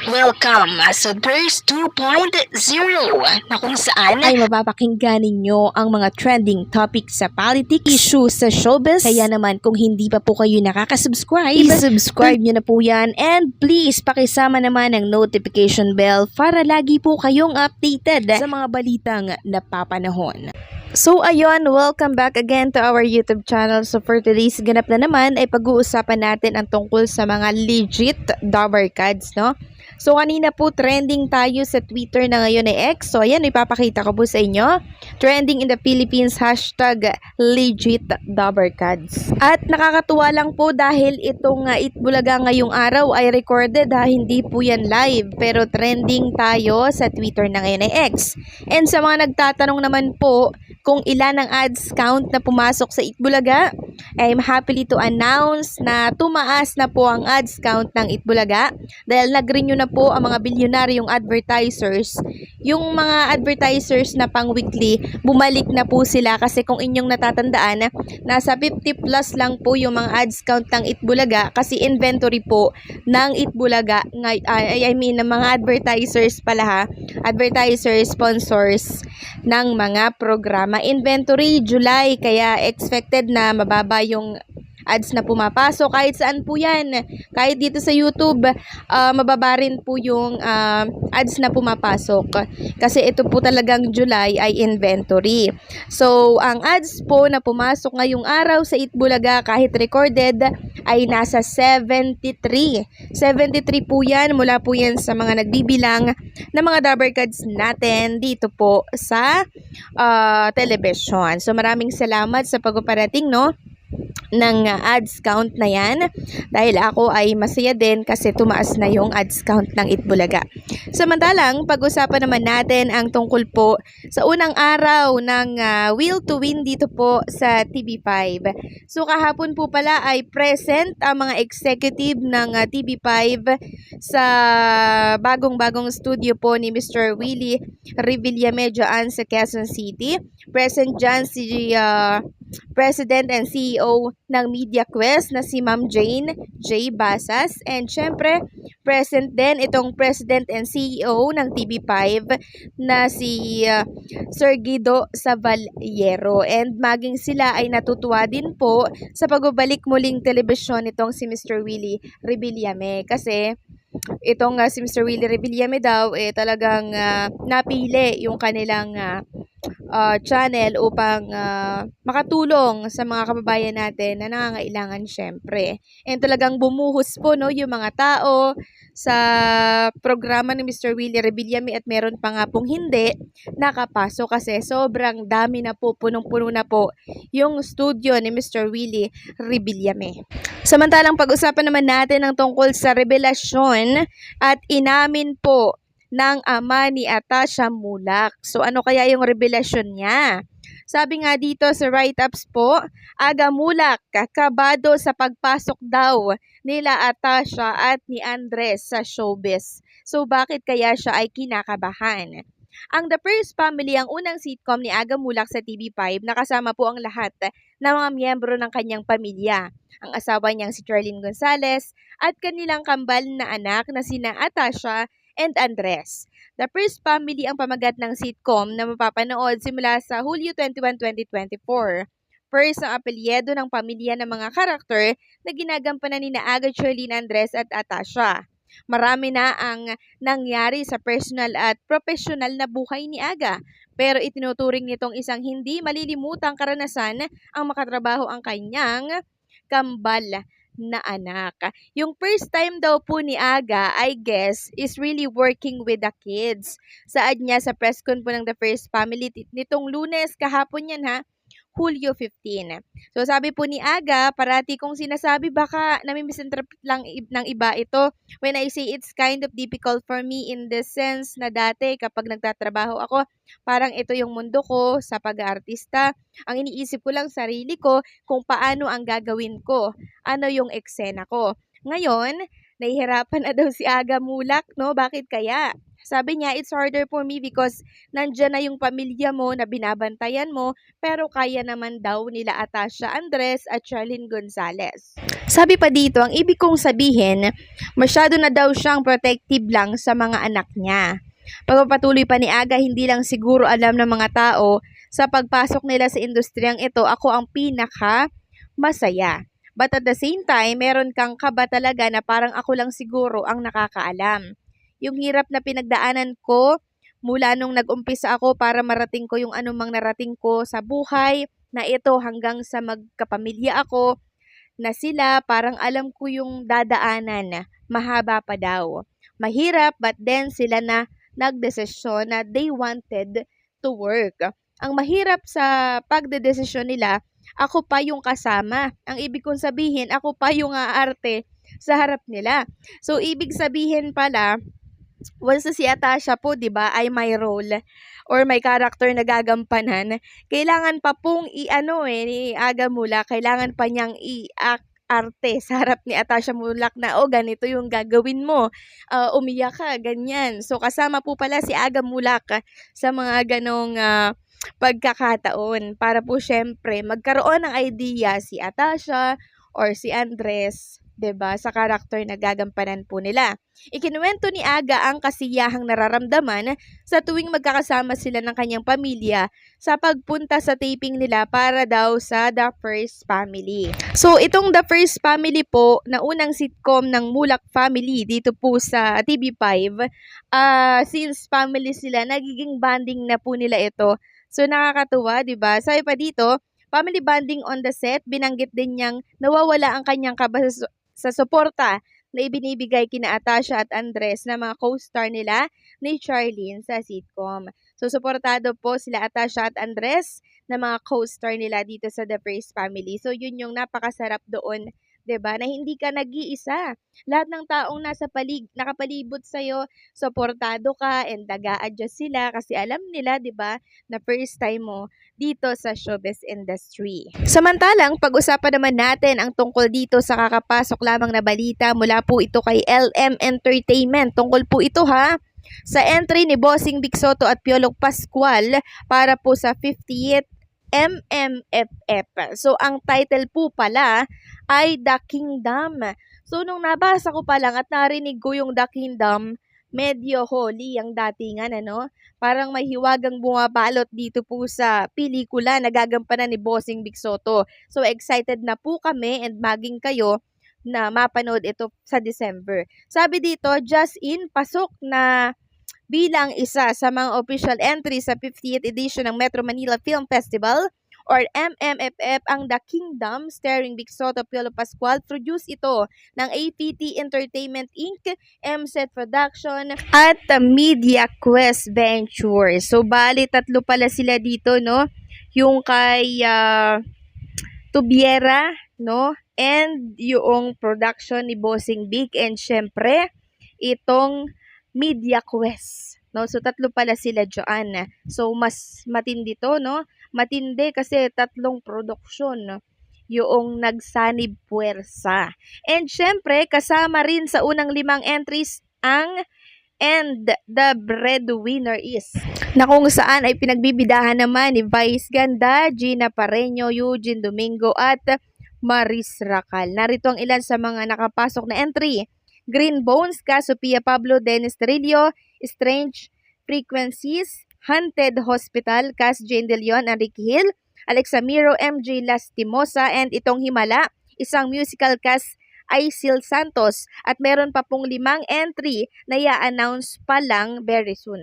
Welcome sa Burst 2.0 na kung saan ay mapapakinggan ninyo ang mga trending topics sa politics, issues sa showbiz. Kaya naman kung hindi pa po kayo nakaka-subscribe, i-subscribe nyo na po yan. And please, pakisama naman ang notification bell para lagi po kayong updated sa mga balitang napapanahon. So ayun, welcome back again to our YouTube channel. So for today's ganap na naman ay pag-uusapan natin ang tungkol sa mga legit Dabber cards, no? So kanina po trending tayo sa Twitter na ngayon ay X. So ayan, ipapakita ko po sa inyo. Trending in the Philippines, hashtag legit Dabber cards. At nakakatuwa lang po dahil itong Itbulaga ngayong araw ay recorded hindi po yan live. Pero trending tayo sa Twitter na ngayon ay X. And sa mga nagtatanong naman po kung ilan ang ads count na pumasok sa Itbulaga, I'm happy to announce na tumaas na po ang ads count ng Itbulaga dahil nag-renew na po ang mga bilyonaryong advertisers. Yung mga advertisers na pang weekly, bumalik na po sila kasi kung inyong natatandaan, nasa 50 plus lang po yung mga ads count ng Itbulaga kasi inventory po ng Itbulaga, ng mga advertisers pala advertisers, sponsors ng mga programa. Inventory, July, kaya expected na mababa yung ads na pumapasok. Kahit saan po yan. Kahit dito sa YouTube, mababa rin po yung ads na pumapasok. Kasi ito po talagang July ay inventory. So, ang ads po na pumasok ngayong araw sa Itbulaga kahit recorded ay nasa 73. 73 po yan. Mula po yan sa mga nagbibilang na mga Dabber cards natin dito po sa television. So, maraming salamat sa pagpaparating, no, ng ads count na yan dahil ako ay masaya din kasi tumaas na yung ads count ng Itbulaga. Samantalang pag-usapan naman natin ang tungkol po sa unang araw ng Will to Win dito po sa TV5. So kahapon po pala ay present ang mga executive ng TV5 sa bagong-bagong studio po ni Mr. Willie Revillame dyan sa Quezon City. Present dyan si President and CEO ng MediaQuest na si Ma'am Jane J. Basas, and syempre present din itong President and CEO ng TV5 na si Sir Guido Savaliero, and maging sila ay natutuwa din po sa pagbabalik muling telebisyon nitong si Mr. Willie Revillame kasi itong si Mr. Willie Revillame daw talagang napili yung kanilang channel upang makatulong sa mga kababayan natin na nangangailangan syempre. And talagang bumuhos po, no, yung mga tao sa programa ni Mr. Willie Revillame at meron pa nga pong hindi nakapasok kasi sobrang dami na po, punong-puno na po yung studio ni Mr. Willie Revillame. Samantalang pag-usapan naman natin ang tungkol sa revelasyon at inamin po ng ama ni Atasha Mulak. So ano kaya yung revelasyon niya? Sabi nga dito sa write-ups po, Aga Mulak kabado sa pagpasok daw nila Atasha at ni Andres sa showbiz. So bakit kaya siya ay kinakabahan? Ang The First Family ang unang sitcom ni Aga Mulak sa TV5 na kasama po ang lahat ng mga miyembro ng kanyang pamilya. Ang asawa niyang si Charlene Gonzalez at kanilang kambal na anak na sina Atasha and Andres. The First Family ang pamagat ng sitcom na mapapanood simula sa Hulyo 21, 2024. First ang apelyido ng pamilya ng mga karakter na ginagampanan ni Aga, Charlene, Andres at Atasha. Marami na ang nangyari sa personal at professional na buhay ni Aga, pero itinuturing nitong isang hindi malilimutang karanasan ang makatrabaho ang kanyang kambal na anak. Yung first time daw po ni Aga, I guess, is really working with the kids. Saad niya sa press con po ng The First Family nitong Lunes, kahapon yan Hulyo 15. So sabi po ni Aga, parati kong sinasabi baka nami-misinterpret lang ng iba ito when I say it's kind of difficult for me in the sense na dati kapag nagtatrabaho ako, parang ito yung mundo ko sa pag-aartista. Ang iniisip ko lang sarili ko kung paano ang gagawin ko, ano yung eksena ko. Ngayon, nahihirapan na daw si Aga Mulak, no? Bakit kaya? Sabi niya, it's harder for me because nandyan na yung pamilya mo na binabantayan mo, pero kaya naman daw nila Atasha Andres at Charlene Gonzalez. Sabi pa dito, ang ibig kong sabihin, masyado na daw siyang protective lang sa mga anak niya. Pagpapatuloy pa ni Aga, hindi lang siguro alam ng mga tao sa pagpasok nila sa industriyang ito, ako ang pinaka masaya. But at the same time, meron kang kaba talaga na parang ako lang siguro ang nakakaalam. Yung hirap na pinagdaanan ko mula nung nag-umpisa ako para marating ko yung anumang narating ko sa buhay na ito hanggang sa magkapamilya ako na sila, parang alam ko yung dadaanan, mahaba pa daw. Mahirap, but then sila na nagdesisyon na they wanted to work. Ang mahirap sa pagdedesisyon nila, ako pa yung kasama. Ang ibig kong sabihin, ako pa yung aarte sa harap nila. So, ibig sabihin pala, once na si Atasha po, 'di ba, ay may role or may character na gagampanan, kailangan pa pong ni Aga Mulak, kailangan pa niyang arte sa harap ni Atasha Mulak na, ganito yung gagawin mo, umiyak ka, ganyan. So, kasama po pala si Aga Mulak sa mga ganong pagkakataon para po syempre magkaroon ng idea si Atasha or si Andres, 'di ba, sa karakter na gagampanan po nila. Ikinuwento ni Aga ang kasiyahang nararamdaman sa tuwing magkakasama sila ng kanyang pamilya sa pagpunta sa taping nila para daw sa The First Family. So, itong The First Family po, na unang sitcom ng Mulak Family dito po sa TV5, since family sila, nagiging bonding na po nila ito. So, nakakatuwa, 'di ba? Sabi pa dito, family bonding on the set, binanggit din niyang nawawala ang kanyang kaba sa suporta na ibinibigay kina Atasha at Andres na mga co-star nila ni Charlene sa sitcom. So, suportado po sila Atasha at Andres na mga co-star nila dito sa The First Family. So, yun yung napakasarap doon, 'di ba? Na hindi ka nag-iisa. Lahat ng taong nakapalibot sa'yo, suportado ka and nag-a-adjust sila kasi alam nila, 'di ba, na first time mo dito sa showbiz industry. Samantalang, pag-usapan naman natin ang tungkol dito sa kakapasok lamang na balita mula po ito kay LM Entertainment. Tungkol po ito sa entry ni Bossing Vic Soto at Piolo Pascual para po sa 50th MMFF. So, ang title po pala ay The Kingdom. So, nung nabasa ko pa lang at narinig ko yung The Kingdom, medyo holy ang datingan, Parang may hiwagang bumabalot dito po sa pelikula na gagampanan ni Bossing Vic Soto. So, excited na po kami and maging kayo na mapanood ito sa December. Sabi dito, just in, pasok na bilang isa sa mga official entry sa 50th edition ng Metro Manila Film Festival or MMFF ang The Kingdom starring Vic Soto, Piolo Pascual. Produce ito ng APT Entertainment Inc., MSET Production at Media Quest Ventures. So, bali tatlo pala sila dito, Yung kay Tubiera, and yung production ni Bossing Vic and syempre itong Media Quest. So, tatlo pala sila dyan. So, mas matindi to, Matindi kasi tatlong produksyon yung nagsanib puwersa. And syempre, kasama rin sa unang 5 entries ang And the Breadwinner Is, na kung saan ay pinagbibidahan naman ni Vice Ganda, Gina Pareño, Eugene Domingo at Maris Racal. Narito ang ilan sa mga nakapasok na entry. Green Bones, Sofia Pablo, Dennis Trillo, Strange Frequencies, Haunted Hospital, Jane De Leon, Enrique Hill, Alexa Miro, MJ Lastimosa, and itong Himala, isang musical cast ay Sil Santos. At meron pa pong 5 entry na i-announce pa lang very soon.